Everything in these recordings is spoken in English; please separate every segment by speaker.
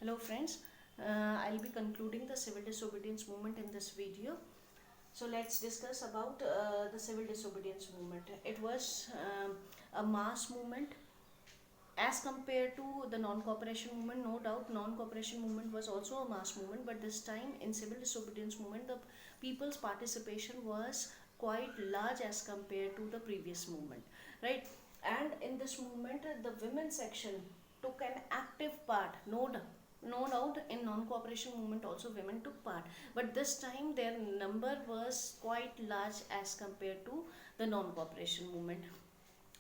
Speaker 1: Hello friends, I'll be concluding the civil disobedience movement in this video. So let's discuss about the civil disobedience movement. It was a mass movement as compared to the non-cooperation movement. No doubt non-cooperation movement was also a mass movement, but this time in civil disobedience movement the people's participation was quite large as compared to the previous movement, right? And in this movement the women section took an active part. No doubt in non-cooperation movement also women took part, but this time their number was quite large as compared to the non-cooperation movement.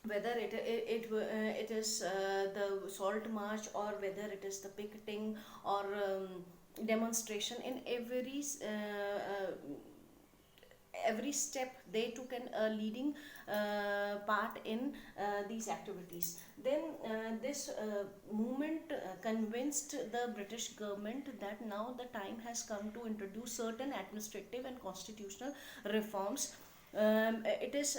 Speaker 1: Whether it is the salt march, or whether it is the picketing or demonstration, in every step they took an leading part in these activities. Then this movement convinced the British government that now the time has come to introduce certain administrative and constitutional reforms. It is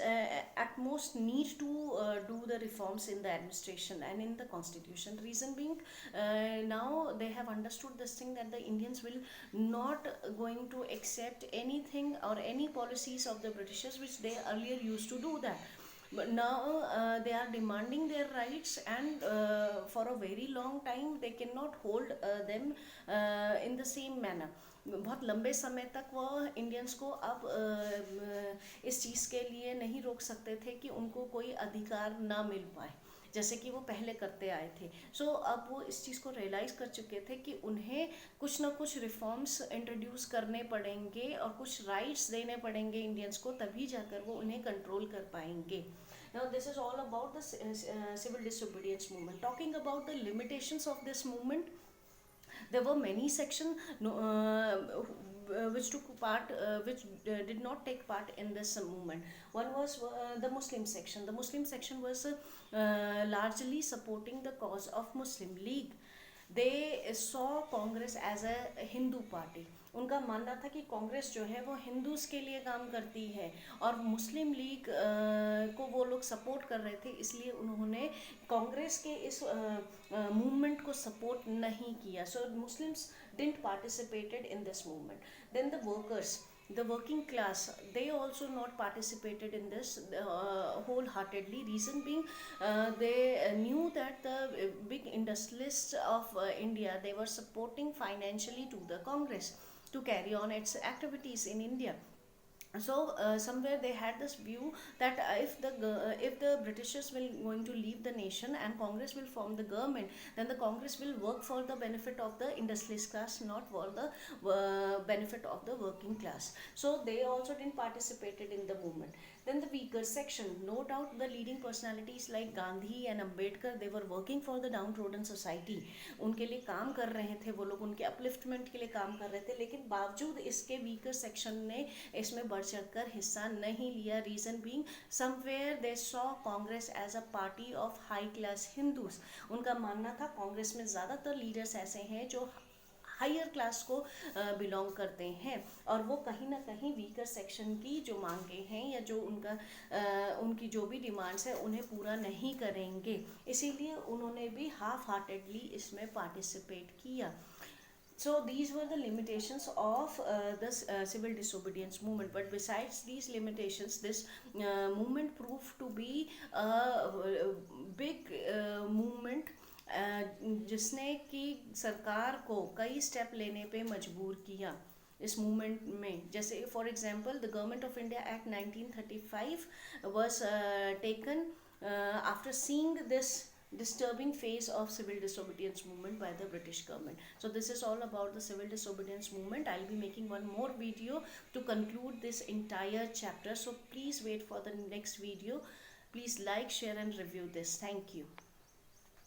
Speaker 1: at most need to do the reforms in the administration and in the constitution. Reason being, now they have understood this thing, that the Indians will not going to accept anything or any policies of the Britishers which they earlier used to do that. But now they are demanding their rights, and for a very long time they cannot hold them in the same manner. बहुत लंबे समय तक वो Indians को अब इस चीज़ के लिए नहीं रोक सकते थे कि उनको कोई अधिकार ना मिल पाए जैसे कि वो पहले करते आए थे. सो अब वो इस चीज़ को रियलाइज़ कर चुके थे कि उन्हें कुछ ना कुछ रिफॉर्म्स इंट्रोड्यूस करने पड़ेंगे और कुछ राइट्स देने पड़ेंगे इंडियंस को, तभी जाकर वो उन्हें कंट्रोल कर पाएंगे. Now this is all about the civil disobedience movement. Talking about the limitations of this movement, there were many sections which took part, which did not take part in this movement. One was the Muslim section. The Muslim section was largely supporting the cause of Muslim League. They saw Congress as a Hindu party. उनका मानना था कि कांग्रेस जो है वो Hindus के लिए काम करती है, और मुस्लिम लीग को वो लोग सपोर्ट कर रहे थे, इसलिए उन्होंने कांग्रेस के इस मूवमेंट को सपोर्ट नहीं किया. So Muslims didn't participated in this movement. Then the workers, the working class, they also not participated in this wholeheartedly. Reason being, they knew that the big industrialists of India, they were supporting financially to the Congress to carry on its activities in India. So somewhere they had this view that if the Britishers will going to leave the nation and Congress will form the government, then the Congress will work for the benefit of the industrialist class, not for the benefit of the working class. So they also didn't participated in the movement. Then the weaker section, no doubt the leading personalities like Gandhi and Ambedkar, they were working for the downtrodden society. उनके लिए काम कर रहे थे वो लोग, उनके upliftment के लिए काम कर रहे थे, लेकिन बावजूद इसके वीकर सेक्शन ने इसमें बढ़ चढ़कर हिस्सा नहीं लिया. Reason being, somewhere they saw Congress as a party of high class Hindus. उनका मानना था कांग्रेस में ज़्यादातर लीडर्स ऐसे हैं जो हायर क्लास को बिलोंग करते हैं, और वो कहीं ना कहीं वीकर सेक्शन की जो मांगे हैं या जो उनकी जो भी डिमांड्स है उन्हें पूरा नहीं करेंगे, इसीलिए उन्होंने भी हाफ हार्टेडली इसमें पार्टिसिपेट किया. So these were the limitations of this civil disobedience movement. But besides these limitations, this movement proved to be a big movement जिसने कि सरकार को कई स्टेप लेने पे मजबूर किया इस मूवमेंट में. जैसे for example the government of India act 1935 was taken after seeing this disturbing phase of civil disobedience movement by the British government. So this is all about the civil disobedience movement. I'll be making one more video to conclude this entire chapter. So please wait for the next video. Please like, share and review this. Thank you.